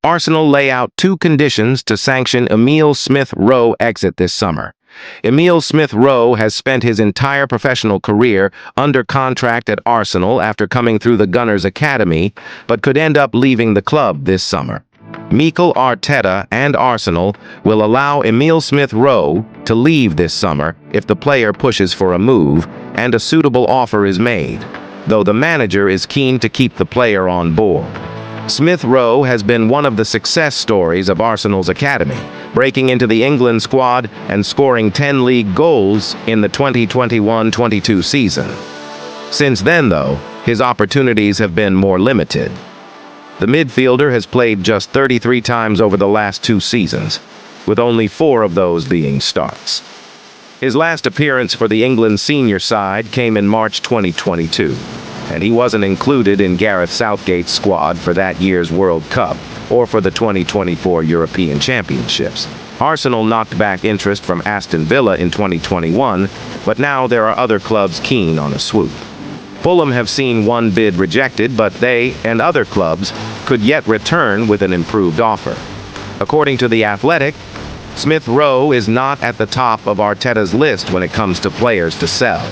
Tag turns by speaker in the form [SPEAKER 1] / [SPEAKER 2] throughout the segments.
[SPEAKER 1] Arsenal lay out two conditions to sanction Emile Smith-Rowe exit this summer. Emile Smith-Rowe has spent his entire professional career under contract at Arsenal after coming through the Gunners' Academy, but could end up leaving the club this summer. Mikel Arteta and Arsenal will allow Emile Smith-Rowe to leave this summer if the player pushes for a move and a suitable offer is made, though the manager is keen to keep the player on board. Smith-Rowe has been one of the success stories of Arsenal's academy, breaking into the England squad and scoring 10 league goals in the 2021-22 season. Since then, though, his opportunities have been more limited. The midfielder has played just 33 times over the last 2 seasons, with only 4 of those being starts. His last appearance for the England senior side came in March 2022, and he wasn't included in Gareth Southgate's squad for that year's World Cup or for the 2024 European Championships. Arsenal knocked back interest from Aston Villa in 2021, but now there are other clubs keen on a swoop. Fulham have seen one bid rejected, but they and other clubs could yet return with an improved offer. According to The Athletic, Smith-Rowe is not at the top of Arteta's list when it comes to players to sell.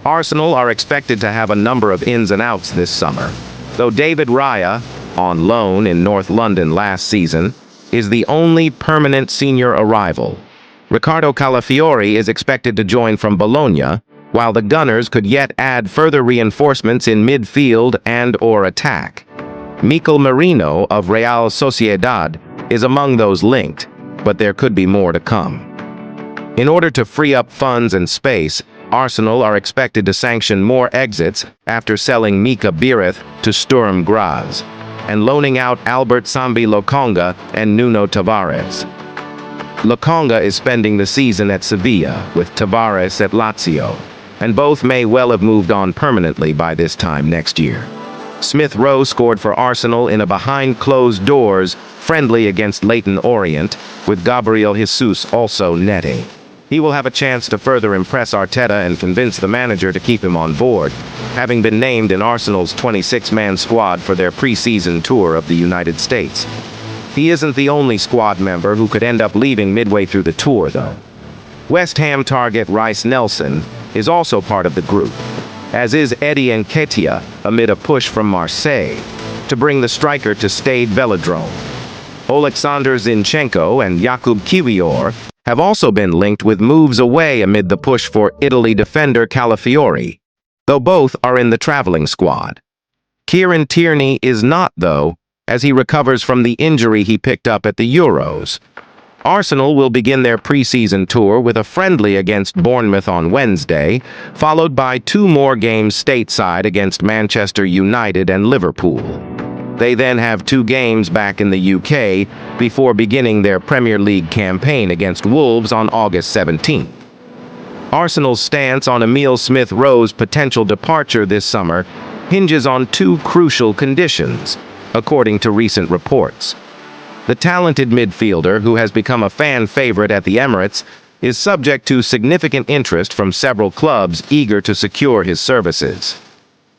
[SPEAKER 1] Arsenal are expected to have a number of ins and outs this summer, though David Raya, on loan in North London last season, is the only permanent senior arrival. Riccardo Calafiori is expected to join from Bologna, while the Gunners could yet add further reinforcements in midfield and/or attack. Mikel Merino of Real Sociedad is among those linked, but there could be more to come. In order to free up funds and space, Arsenal are expected to sanction more exits after selling Mika Biereth to Sturm Graz and loaning out Albert Sambi Lokonga and Nuno Tavares. Lokonga is spending the season at Sevilla with Tavares at Lazio, and both may well have moved on permanently by this time next year. Smith-Rowe scored for Arsenal in a behind-closed-doors friendly against Leyton Orient, with Gabriel Jesus also netting. He will have a chance to further impress Arteta and convince the manager to keep him on board, having been named in Arsenal's 26-man squad for their pre-season tour of the United States. He isn't the only squad member who could end up leaving midway through the tour, though. West Ham target Reiss Nelson is also part of the group, as is Eddie Nketiah amid a push from Marseille to bring the striker to Stade Velodrome. Oleksandr Zinchenko and Jakub Kiwior have also been linked with moves away amid the push for Italy defender Calafiori, though both are in the traveling squad. Kieran Tierney is not, though, as he recovers from the injury he picked up at the Euros. Arsenal will begin their pre-season tour with a friendly against Bournemouth on Wednesday, followed by 2 more games stateside against Manchester United and Liverpool. They then have 2 games back in the UK before beginning their Premier League campaign against Wolves on August 17th. Arsenal's stance on Emile Smith-Rowe's potential departure this summer hinges on 2 crucial conditions, according to recent reports. The talented midfielder, who has become a fan favorite at the Emirates, is subject to significant interest from several clubs eager to secure his services.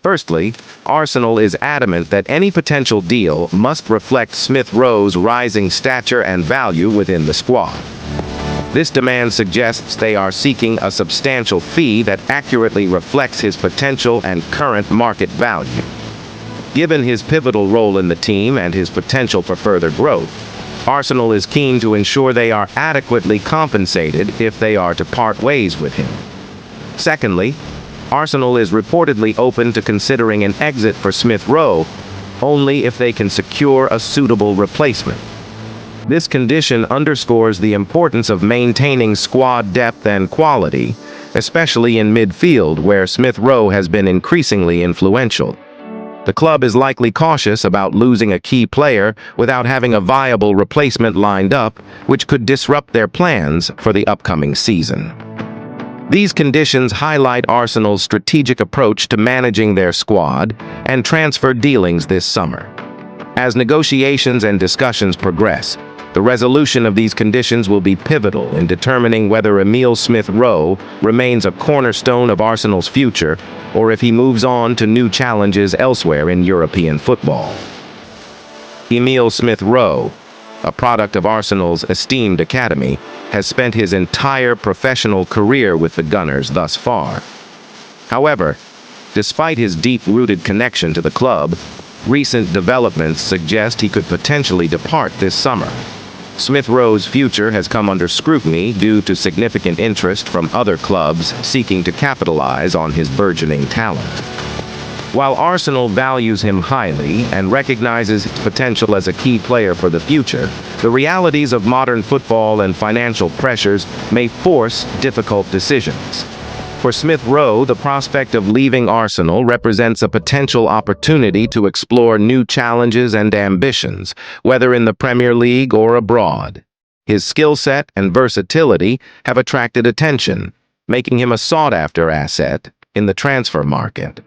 [SPEAKER 1] Firstly, Arsenal is adamant that any potential deal must reflect Smith-Rowe's rising stature and value within the squad. This demand suggests they are seeking a substantial fee that accurately reflects his potential and current market value. Given his pivotal role in the team and his potential for further growth, Arsenal is keen to ensure they are adequately compensated if they are to part ways with him. Secondly, Arsenal is reportedly open to considering an exit for Smith-Rowe only if they can secure a suitable replacement. This condition underscores the importance of maintaining squad depth and quality, especially in midfield where Smith-Rowe has been increasingly influential. The club is likely cautious about losing a key player without having a viable replacement lined up, which could disrupt their plans for the upcoming season. These conditions highlight Arsenal's strategic approach to managing their squad and transfer dealings this summer. As negotiations and discussions progress, the resolution of these conditions will be pivotal in determining whether Emile Smith-Rowe remains a cornerstone of Arsenal's future or if he moves on to new challenges elsewhere in European football. Emile Smith-Rowe, a product of Arsenal's esteemed academy, has spent his entire professional career with the Gunners thus far. However, despite his deep-rooted connection to the club, recent developments suggest he could potentially depart this summer. Smith-Rowe's future has come under scrutiny due to significant interest from other clubs seeking to capitalize on his burgeoning talent. While Arsenal values him highly and recognizes his potential as a key player for the future, the realities of modern football and financial pressures may force difficult decisions. For Smith-Rowe, the prospect of leaving Arsenal represents a potential opportunity to explore new challenges and ambitions, whether in the Premier League or abroad. His skill set and versatility have attracted attention, making him a sought-after asset in the transfer market.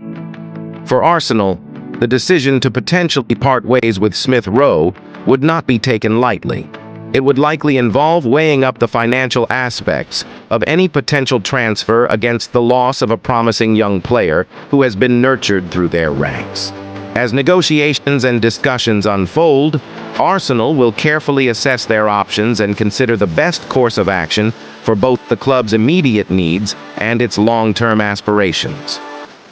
[SPEAKER 1] For Arsenal, the decision to potentially part ways with Smith-Rowe would not be taken lightly. It would likely involve weighing up the financial aspects of any potential transfer against the loss of a promising young player who has been nurtured through their ranks. As negotiations and discussions unfold, Arsenal will carefully assess their options and consider the best course of action for both the club's immediate needs and its long-term aspirations.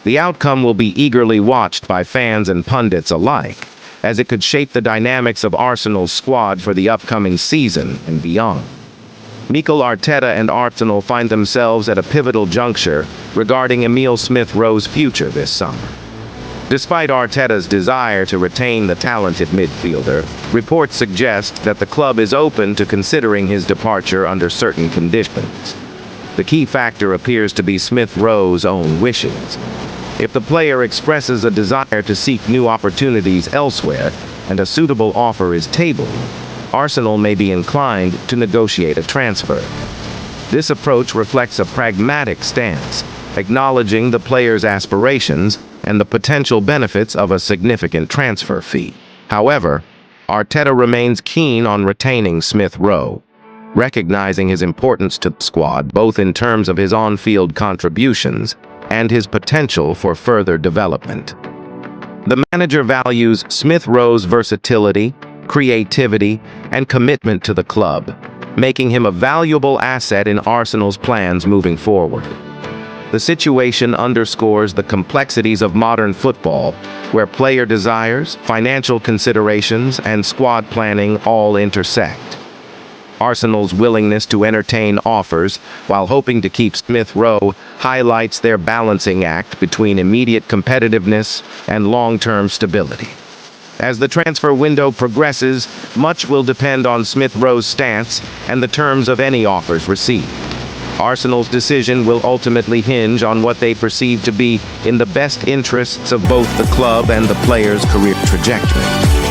[SPEAKER 1] The outcome will be eagerly watched by fans and pundits alike, as it could shape the dynamics of Arsenal's squad for the upcoming season and beyond. Mikel Arteta and Arsenal find themselves at a pivotal juncture regarding Emile Smith-Rowe's future this summer. Despite Arteta's desire to retain the talented midfielder, reports suggest that the club is open to considering his departure under certain conditions. The key factor appears to be Smith-Rowe's own wishes. If the player expresses a desire to seek new opportunities elsewhere and a suitable offer is tabled, Arsenal may be inclined to negotiate a transfer. This approach reflects a pragmatic stance, acknowledging the player's aspirations and the potential benefits of a significant transfer fee. However, Arteta remains keen on retaining Smith-Rowe, recognizing his importance to the squad both in terms of his on-field contributions and his potential for further development. The manager values Smith-Rowe's versatility, creativity, and commitment to the club, making him a valuable asset in Arsenal's plans moving forward. The situation underscores the complexities of modern football, where player desires, financial considerations, and squad planning all intersect. Arsenal's willingness to entertain offers while hoping to keep Smith-Rowe highlights their balancing act between immediate competitiveness and long-term stability. As the transfer window progresses, much will depend on Smith-Rowe's stance and the terms of any offers received. Arsenal's decision will ultimately hinge on what they perceive to be in the best interests of both the club and the player's career trajectory.